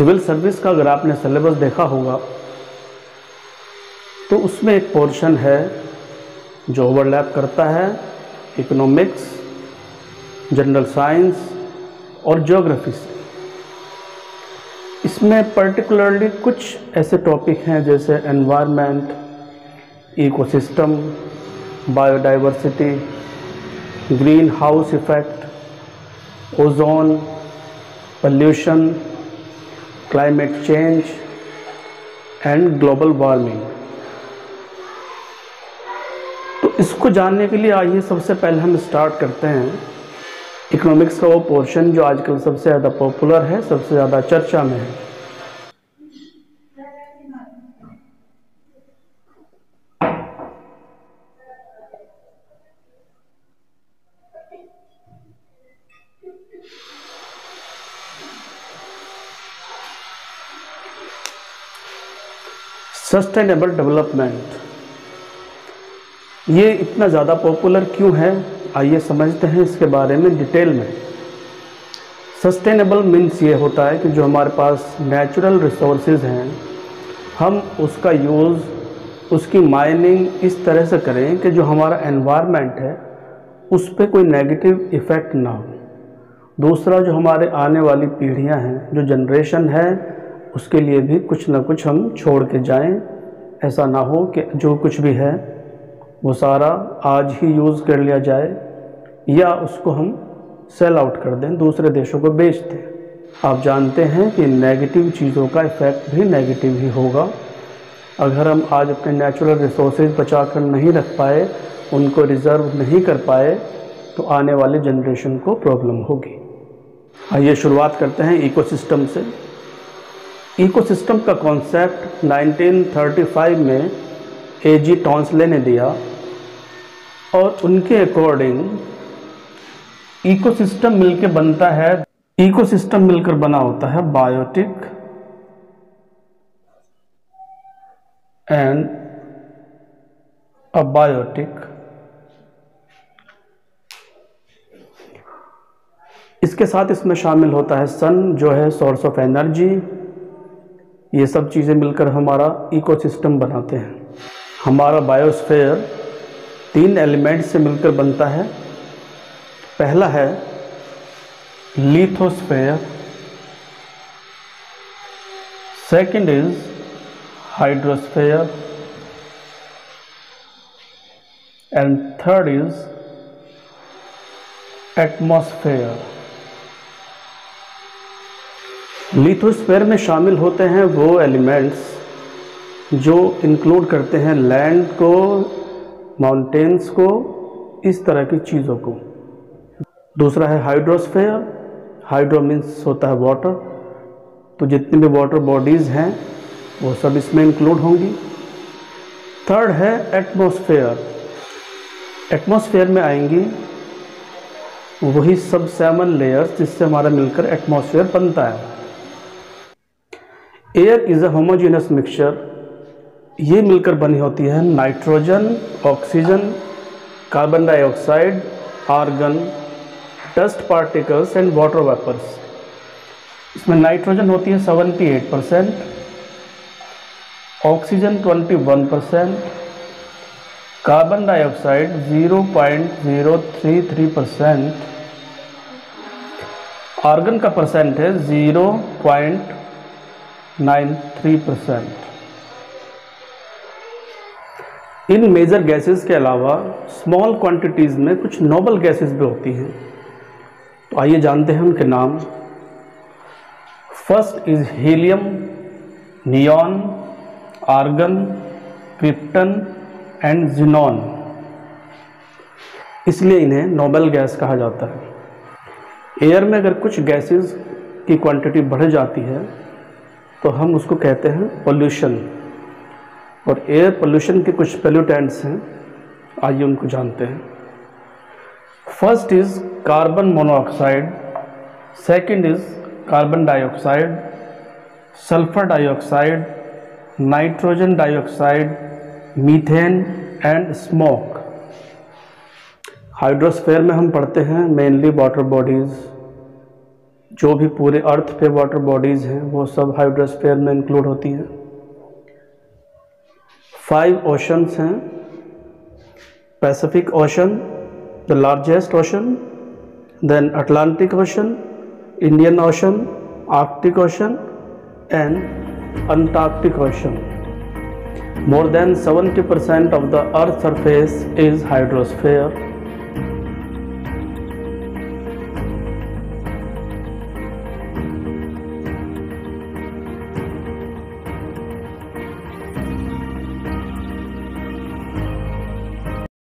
Civil service का अगर आपने सिलेबस देखा होगा तो उसमें एक पोर्शन है जो ओवरलैप करता है इकोनॉमिक्स, जनरल साइंस और ज्योग्राफी से। इसमें पर्टिकुलरली कुछ ऐसे टॉपिक हैं जैसे environment, ecosystem, biodiversity, green house effect, ozone, pollution, climate change and global warming. तो इसको जानने के लिए आइए सबसे पहले हम स्टार्ट करते हैं इकोनॉमिक्स का वो पोर्शन जो आजकल सबसे ज़्यादा पॉपुलर है, सबसे ज़्यादा चर्चा में है। सस्टेनेबल डेवलपमेंट, ये इतना ज़्यादा पॉपुलर क्यों है, आइए समझते हैं इसके बारे में डिटेल में। सस्टेनेबल मीन्स ये होता है कि जो हमारे पास नेचुरल रिसोर्सेज हैं हम उसका यूज़, उसकी माइनिंग इस तरह से करें कि जो हमारा एनवायरनमेंट है उस पर कोई नेगेटिव इफ़ेक्ट ना हो। दूसरा, जो हमारे आने वाली पीढ़ियां हैं, जो जनरेशन है, उसके लिए भी कुछ ना कुछ हम छोड़ के जाएं। ऐसा ना हो कि जो कुछ भी है वो सारा आज ही यूज़ कर लिया जाए या उसको हम सेल आउट कर दें, दूसरे देशों को बेच दें। आप जानते हैं कि नेगेटिव चीज़ों का इफ़ेक्ट भी नेगेटिव ही होगा। अगर हम आज अपने नेचुरल रिसोर्सेज बचा कर नहीं रख पाए, उनको रिज़र्व नहीं कर पाए, तो आने वाली जनरेशन को प्रॉब्लम होगी। आइए शुरुआत करते हैं इकोसिस्टम से। इकोसिस्टम का कॉन्सेप्ट 1935 में A.G. टॉन्सले ने दिया और उनके अकॉर्डिंग इकोसिस्टम मिलकर बनता है, इकोसिस्टम मिलकर बना होता है बायोटिक एंड अबायोटिक। इसके साथ इसमें शामिल होता है सन, जो है सोर्स ऑफ एनर्जी। ये सब चीज़ें मिलकर हमारा इकोसिस्टम बनाते हैं। हमारा बायोस्फीयर 3 एलिमेंट से मिलकर बनता है। पहला है lithosphere, second is hydrosphere and third is atmosphere. Lithosphere में शामिल होते हैं वो एलिमेंट्स जो इंक्लूड करते हैं लैंड को, माउंटेन्स को, इस तरह की चीज़ों को। दूसरा है हाइड्रोस्फीयर। हाइड्रो मीन्स होता है वाटर, तो जितनी भी वाटर बॉडीज़ हैं वो सब इसमें इंक्लूड होंगी। थर्ड है एटमॉस्फेयर। एटमॉस्फेयर में आएंगी वही सब 7 लेयर्स जिससे हमारा मिलकर एटमॉस्फेयर बनता है। Air is a homogenous mixture. ये मिलकर बनी होती है nitrogen, oxygen, carbon dioxide, argon, dust particles and water vapours. इसमें नाइट्रोजन होती है 78%, ऑक्सीजन 21%, कार्बन डाइऑक्साइड 0.033%, आर्गन का परसेंट है 0.93%। इन मेजर गैसेस के अलावा स्मॉल क्वांटिटीज़ में कुछ नोबल गैसेस भी होती हैं। तो आइए जानते हैं उनके नाम। First is helium, neon, argon, krypton and xenon. इसलिए इन्हें नोबल गैस कहा जाता है। एयर में अगर कुछ गैसेस की क्वांटिटी बढ़ जाती है तो हम उसको कहते हैं पोल्यूशन। और एयर पोल्यूशन के कुछ पोल्यूटेंट्स हैं, आइए उनको जानते हैं। First is carbon monoxide, second is carbon dioxide, sulphur dioxide, nitrogen dioxide, methane and smoke. Hydrosphere में हम पढ़ते हैं मेनली वाटर बॉडीज़ जो भी पूरे अर्थ पे वाटर बॉडीज़ हैं वो सब हाइड्रोस्फीयर में इंक्लूड होती हैं। 5 ओशंस हैं। Pacific Ocean, the largest ocean, then Atlantic Ocean, Indian Ocean, Arctic Ocean and Antarctic Ocean. More than 70% of the Earth's surface is hydrosphere.